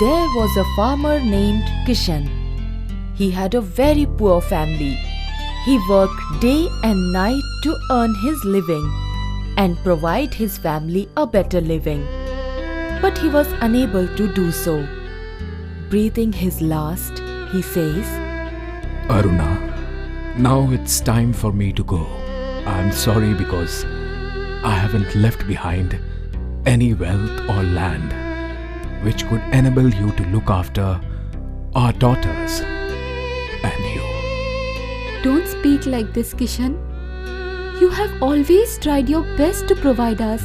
There was a farmer named Kishan. He had a very poor family. He worked day and night to earn his living and provide his family a better living. But he was unable to do so. Breathing his last, he says, Aruna, now it's time for me to go. I'm sorry because I haven't left behind any wealth or land which could enable you to look after our daughters and you. Don't speak like this, Kishan. You have always tried your best to provide us.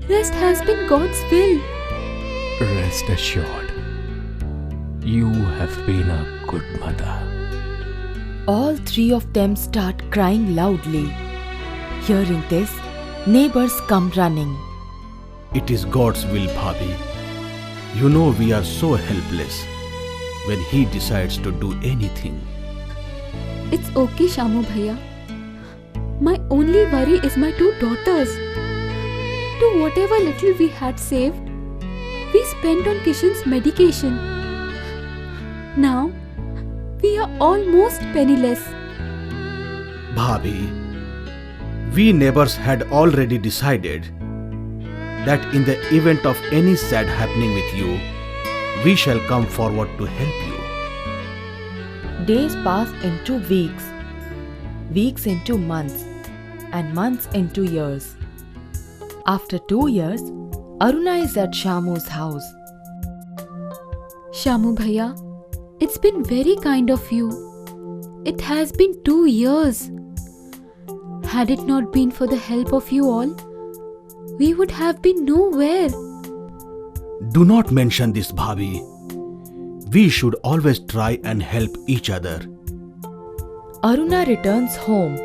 Rest has been God's will. Rest assured, you have been a good mother. All three of them start crying loudly. Hearing this, neighbors come running. It is God's will, Bhabhi. You know we are so helpless when He decides to do anything. It's okay, Shamu Bhaiya. My only worry is my two daughters. To whatever little we had saved, we spent on Kishan's medication. Now, we are almost penniless. Bhabhi, we neighbors had already decided that in the event of any sad happening with you, we shall come forward to help you. Days pass into weeks, weeks into months, and months into years. After 2 years, Aruna is at Shamu's house. Shamu Bhaiya, it's been very kind of you. It has been 2 years. Had it not been for the help of you all, we would have been nowhere. Do not mention this, Bhabhi. We should always try and help each other. Aruna returns home.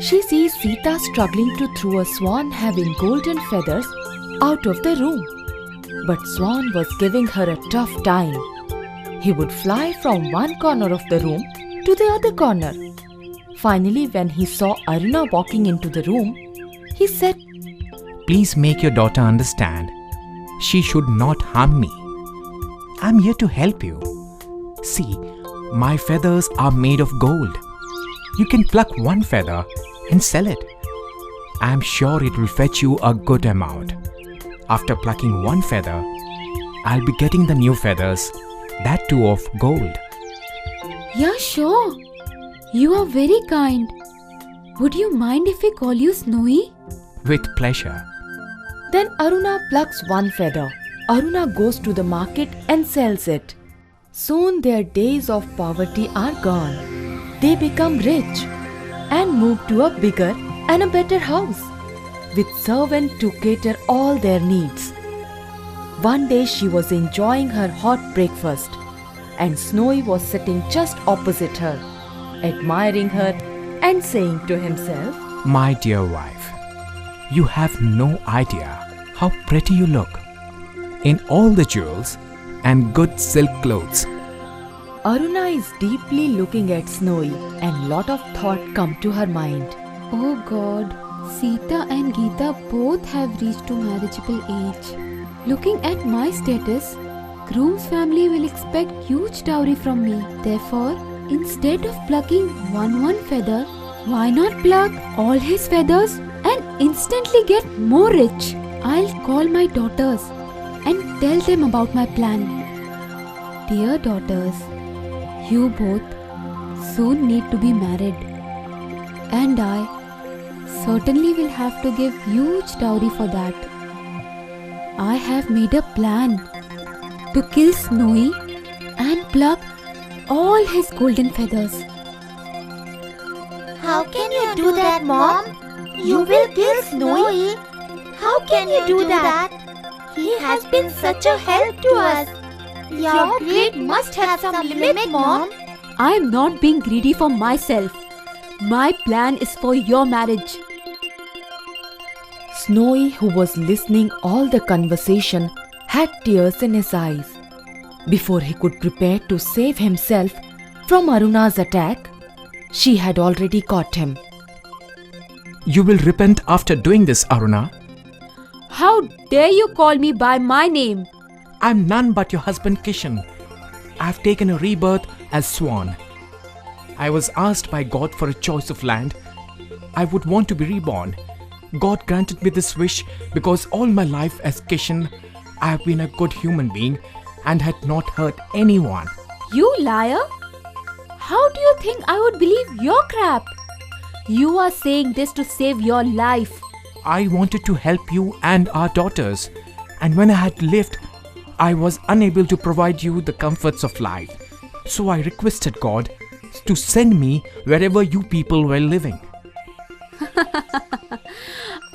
She sees Sita struggling to throw a swan having golden feathers out of the room. But Swan was giving her a tough time. He would fly from one corner of the room to the other corner. Finally, when he saw Aruna walking into the room, he said, Please make your daughter understand. She should not harm me. I'm here to help you. See, my feathers are made of gold. You can pluck one feather and sell it. I'm sure it will fetch you a good amount. After plucking one feather, I'll be getting the new feathers, that too of gold. Yeah, sure. You are very kind. Would you mind if we call you Snowy? With pleasure. Then Aruna plucks one feather. Aruna goes to the market and sells it. Soon their days of poverty are gone. They become rich and move to a bigger and a better house with servant to cater all their needs. One day she was enjoying her hot breakfast and Snowy was sitting just opposite her, admiring her and saying to himself, My dear wife, you have no idea how pretty you look in all the jewels and good silk clothes. Aruna is deeply looking at Snowy and lot of thought come to her mind. Oh God, Sita and Geeta both have reached to marriageable age. Looking at my status, groom's family will expect huge dowry from me. Therefore, instead of plucking one feather, why not pluck all his feathers and instantly get more rich? I'll call my daughters and tell them about my plan. Dear daughters, you both soon need to be married. And I certainly will have to give huge dowry for that. I have made a plan to kill Snowy and pluck all his golden feathers. How can you do that, Mom? You will kill Snowy? How can you do that? He has been such a help to us. Your greed must have some limit, Mom. I am not being greedy for myself. My plan is for your marriage. Snowy, who was listening all the conversation, had tears in his eyes. Before he could prepare to save himself from Aruna's attack, she had already caught him. You will repent after doing this, Aruna. How dare you call me by my name? I'm none but your husband Kishan. I've taken a rebirth as Swan. I was asked by God for a choice of land. I would want to be reborn. God granted me this wish because all my life as Kishan, I have been a good human being and had not hurt anyone. You liar! How do you think I would believe your crap? You are saying this to save your life. I wanted to help you and our daughters, and when I had lived, I was unable to provide you the comforts of life. So I requested God to send me wherever you people were living.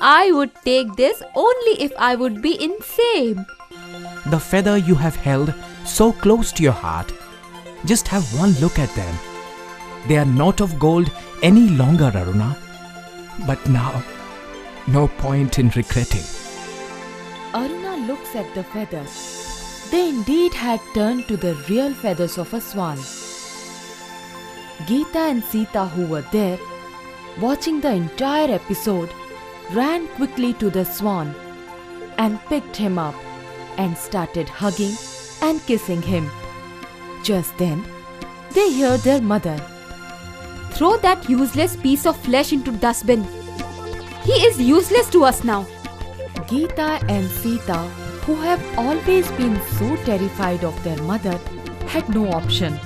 I would take this only if I would be insane. The feather you have held so close to your heart, just have one look at them. They are not of gold any longer, Aruna. But now, no point in regretting. Aruna looks at the feathers. They indeed had turned to the real feathers of a swan. Geeta and Sita, who were there, watching the entire episode, ran quickly to the swan and picked him up and started hugging and kissing him. Just then, they heard their mother. Throw that useless piece of flesh into dustbin. He is useless to us now. Geeta and Sita, who have always been so terrified of their mother, had no option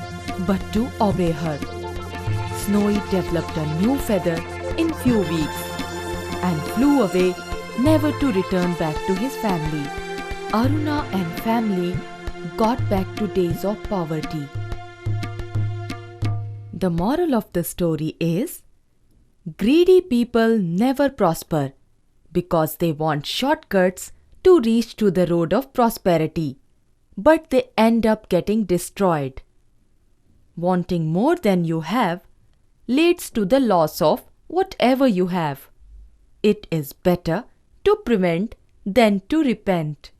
but to obey her. Snowy developed a new feather in few weeks and flew away, never to return back to his family. Aruna and family got back to days of poverty. The moral of the story is, greedy people never prosper because they want shortcuts to reach to the road of prosperity, but they end up getting destroyed. Wanting more than you have leads to the loss of whatever you have. It is better to prevent than to repent.